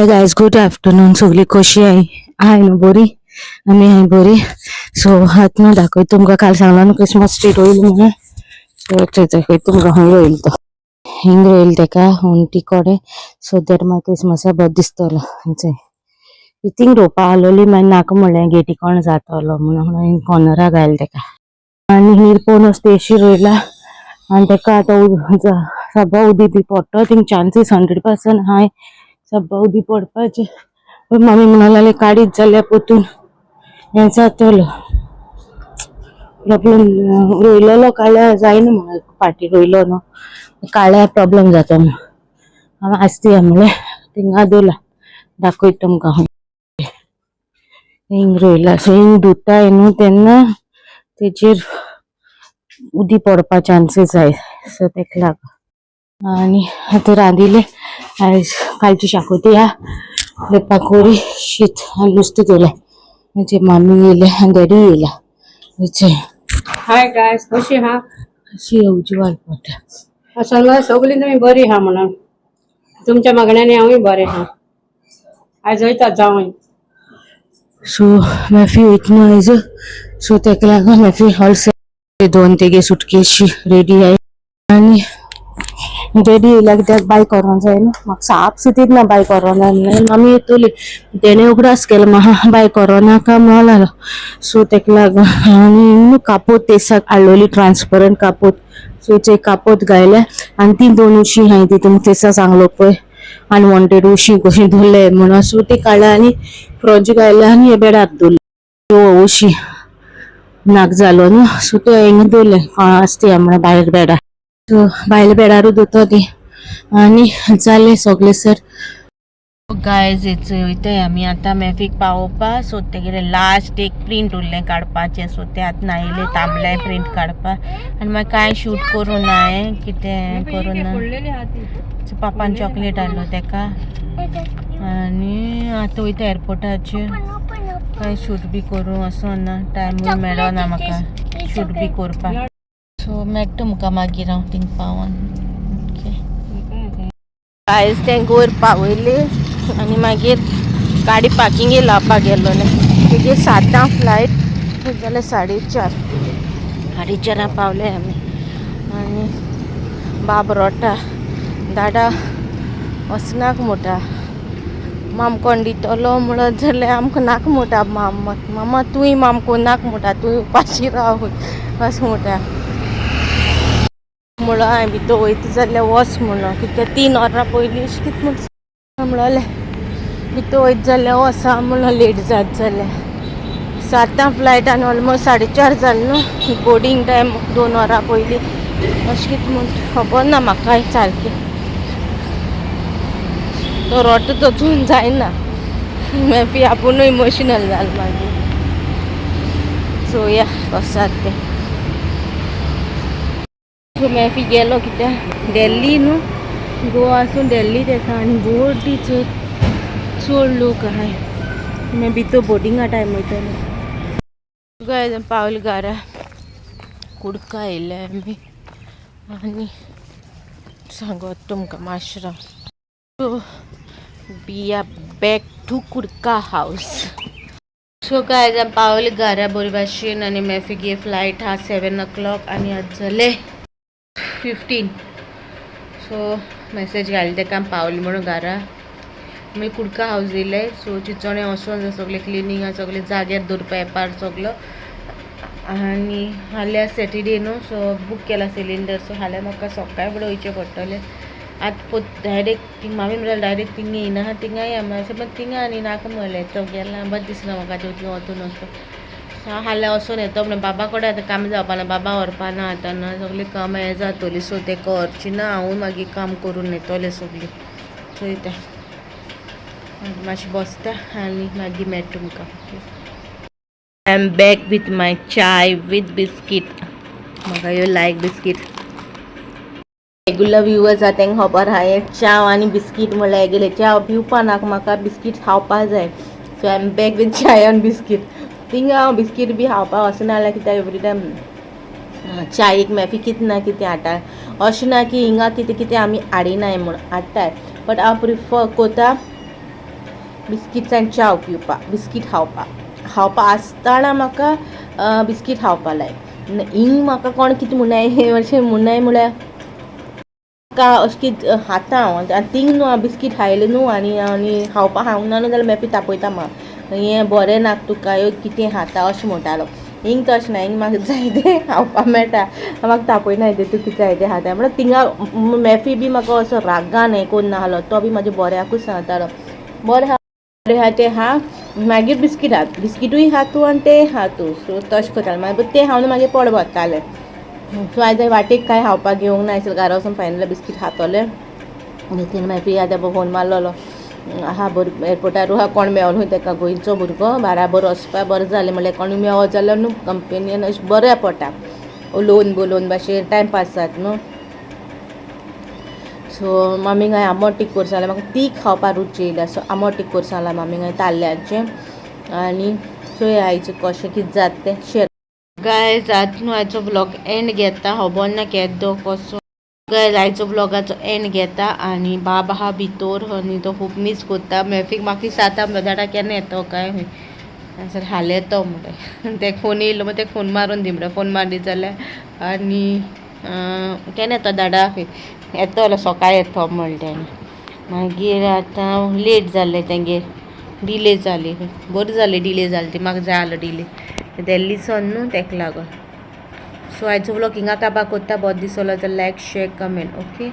Hi guys, good afternoon. सगळी कशी आहे न्हू बरी. आमी हाय बरी. सो आतां दाखय तुमकां. काल सांगला न्हू क्रिसमस ट्री रोयल म्हणून. सो थंय तुमकां हंय रोयल तो हिंग रोयल तेका उंटी कोडे. सो दॅट मागीर क्रिसमसा बरो दिसतलो. इथींग रोवपा आसलोली मागीर नाका म्हणलें गेटी कोण जातलो म्हणून कॉर्नरा घायल तेका. आनी हीर पोवन अशी अशी रोयला आनी तेका आतां सबा उदी बी पडटा. थिंग चान्सीस 100% हाय सबा उदी पडपाचे. पण मम्मी म्हणाली काडीत जाल्यार पोतून हें जातलो प्रॉब्लेम. रोयलेलो काळ्या जायना म्हणून फाटी रोयलो न्हू काळ्या प्रॉब्लेम जाता म्हणून हांव आसती म्हणलें थिंगा दवरला. दाखयता तुमकां हिंग रोयला. सो हिंग धुताय न्हू तेन्ना तेचेर उदी पडपा चान्सीस जाय. सो तेका लागून आनी आतां रांदिले. आयज कालची शाकोती हा लेपाकोरी शीत आनी नुस्तें केलें. म्हजे मामी येयले आनी डॅडी येयला. हाय गायस, कशी हा? अशी येवजी वाळपट सांगा सगळी तुमी बरी हा म्हणून. तुमच्या मागण्याने हांवूय बरें हा. आयज वयता जावं. सो मॅफी वयतना आयज. सो तेका लागून मॅफी हॉल सेट दोन तेगे सुटकेशी रेडी आय. आनी डॅडी येयला कित्याक बाय करूंक जाय न्हू. म्हाका साप सुतीत ना बाय करोना. मामी येतली तेणे उगडास केलो म्हाका बाय करोना का म्हणलो. सो तेका लागून आनी कापोत तेसाक हाडलोली ट्रान्सपरंट कापोत. सो ते कापोत घायले आनी ती दोन उशी हाय ती तुमकां तेसा सांगलो पळय अनवॉन्टेड उशी कशी धरले म्हणून. सो ती काडला आनी फ्रॉज घायले आनी हे बेडार दवरले. तो उशी नाक जालो न्हू. सो तो हिंगा दवरले आसती म्हणून भायर बेडार. सो भायल्या बेडारूच दोतो ती आनी जालें सगलें सर. गायज वयताय आमी आतां मॅफीक पावोवपा. सो तेगेलें लास्ट एक प्रिंट उरलें काडपाचें. सो ते आतां आयले थांबले प्रिंट काडपा आनी मागीर कांय शूट करूं ना हांवें कितें करूं ना. पापान चॉकलेट हाडलो तेका आनी आतां वयता एअरपोर्टाचेर. कांय शूट बी करूं असो ना. टायमूय मेळना म्हाका शूट बी करपा. सो मेळटा तुमकां मागीर हांव थिंग पावोन. आयज तें वयर पावयली आनी मागीर गाडी पार्किंगेर लावपाक गेल्लोलें. तेगे 7 फ्लायट जाल्यार 4:30 पावले आमी. आनी बाब रोटा दादा वचनाक म्हणटा. मामकोन दितलो म्हणत जाल्यार आमकां नाका म्हणटा. मामा तुंय मामको नाका म्हणटा. तुंय उपाशी राव अशें म्हणटा. म्हणलो हांवें भितर वयता जाल्यार वच म्हणलो कित्याक 3 वरां पयलीं अशें कितें म्हणलें भितर वयता जाल्यार वचा म्हणलो लेट जात जाल्यार. 7 फ्लायट आनी ऑलमोस्ट 4:30 जालें न्हू. बोर्डींग टायम 2 वरां पयलीं अशें कितें म्हणटा खबर ना म्हाकाय सारकें. तो रोटो तोचून जायना. मॅफी आपुणूय इमोशनल जालें मागीर. चोवया कशें जाता तें. सो मॅफी गेलो कित्याक दिल्ली न्हू. गोवासून दिल्ली तेका आनी बोर्डी चड लोक आहाय. मागीर भितर बोर्डिंगा टायम वयतलें. गाय पावले घरा. कुडका येयले आमी आनी सांगत तुमकां माशरां. So we are back to कुडका हावस. सो गाय पावले घरा बरे भाशेन आनी मॅफीगे फ्लायट हा 7 o'clock आनी आज जाले 15. सो मेसेज घाली तेका पावली म्हणून घरा. मागीर कुडका हावस येयले. सो चिंचोणे वचोन सगळे क्लिनिंगा सगळे जाग्यार दवरपा येपार सगलो. आनी हाल्या सॅटरडे न्हू. सो बूक केला सिलिंडर. सो हाल्या म्हाका सकाळी फुडें वयचें पडटलें. आतां डायरेक्ट मामी म्हणल्यार डायरेक्ट थिंगा येयना थिंगा या मातशें पण थिंगा आनी नाका म्हणलें. तो गेला बरें दिसना म्हाका थिंगा वचून वचपाक. हांव हाल्या वचून येतो म्हणलें. बाबा कडेन आतां काम जावपा ना. बाबा व्हरपा ना आतां ना सगळीं कामां हें जातलीं. सो तेका व्हरची ना. हांवूय मागीर काम करून येतलें सगळीं. चोयता मातशें बसता आनी मागीर मेळटा तुमकां. I am back with my chai with biscuit. म्हाका you like biscuit. Regular viewers आहा तांकां खबर आहा हे चाव आनी बिस्कीट म्हणल्यार हेगेले चाव पिवपा नाका म्हाका बिस्कीट खावपा जाय. So I am back with chai आनी बिस्कीट. थिंगा हांव बिस्कीट बी खावपा वचना जाल्यार कित्याक एवरी टायम चायेक मॅफी कितें ना कितें हाडटा. अशें ना की हिंगा कितें कितें आमी हाडिनाय म्हूण हाडटाय. बट हांव प्रिफर कोता बिस्कीट्स आनी चाव पिवपाक, बिस्कीट खावपा आसतना म्हाका बिस्कीट खावपा लायक. हिंग म्हाका कोण कितें म्हणून अशें म्हणून म्हळ्यार म्हाका अशें कितें खाता हांव थिंग न्हू हांव बिस्कीट खायलें न्हू आनी खावपा खावंक ना न्हू जाल्यार मॅफी तापयता म्हाका हें बरें नाका तुका कितें खाता अशें म्हणटालो. हिंग तशें ना, हिंग म्हाका जाय तें खावपा मेळटा, म्हाका तापयना हें तूं कितें जाय तें खाता म्हणल्यार थिंगा मॅफी बी म्हाका असो रागान हें कोन्न नाहलो, तो बी म्हाज्या बऱ्याकूच सांगतालो बरें आहा तें हा मागीर बिस्कीट हाड, बिस्कीटूय खा तूं आनी तें खा तूं. सो तशें करतालें मागीर तें खावन मागीर पोट भरतालें. सो आयज वाटेक कांय खावपाक घेवंक ना आशिल्लें, घरा वचून फायनली बिस्कीट खातोलें. तेणें मागीर आतां फोन मारलेलो आहा बरो एअरपोर्टार आहा कोण मेळो न्हू ताका गोंयचो भुरगो बाराबर वचपा बरें जालें म्हणल्यार कोणूय मेळो जाल्यार न्हू कंपेनियन अशें बरें पडटा उलोवन बोलोवन भाशेन टायमपास जाता न्हू. सो मामीक हांवें आमट तीख करचें जाल्यार म्हाका तीख खावपाक रुची येयल्या, सो आमट तीख करचें जाल्यार मामीक हांवें ताल्ल्यांचें आनी चोया आयचें कशें कितें जाता तें शेअर. गायज आतां न्हू आयचो ब्लॉग एंड घेता, खबर ना केदो कसो. गायज आयचो ब्लॉगाचो एंड घेता आनी बाब आहा भितर आनी तो खूब मीस करता. मॅफीक म्हाका सांगता दाडा केन्ना येतो काय सर हाल येतो म्हणटा ते फोन येयलो म्हणून ते फोन मारून दी म्हणटा, फोन मारली जाल्यार आनी केन्ना येतो दाडा येतो जाल्यार सकाळीं येतो म्हणलें. मागीर आतां लेट जालें तेंगेर डिले जाली, बरी जाली डिले जाली ती, म्हाका जाय आसलो डिले दिल्ली सन न्हू तेका लागून. सो आयचो ब्लॉग हिंगा काबार कोत्ता, बरो दिसलो जाल्यार लायक शेअर कमेंट ओके.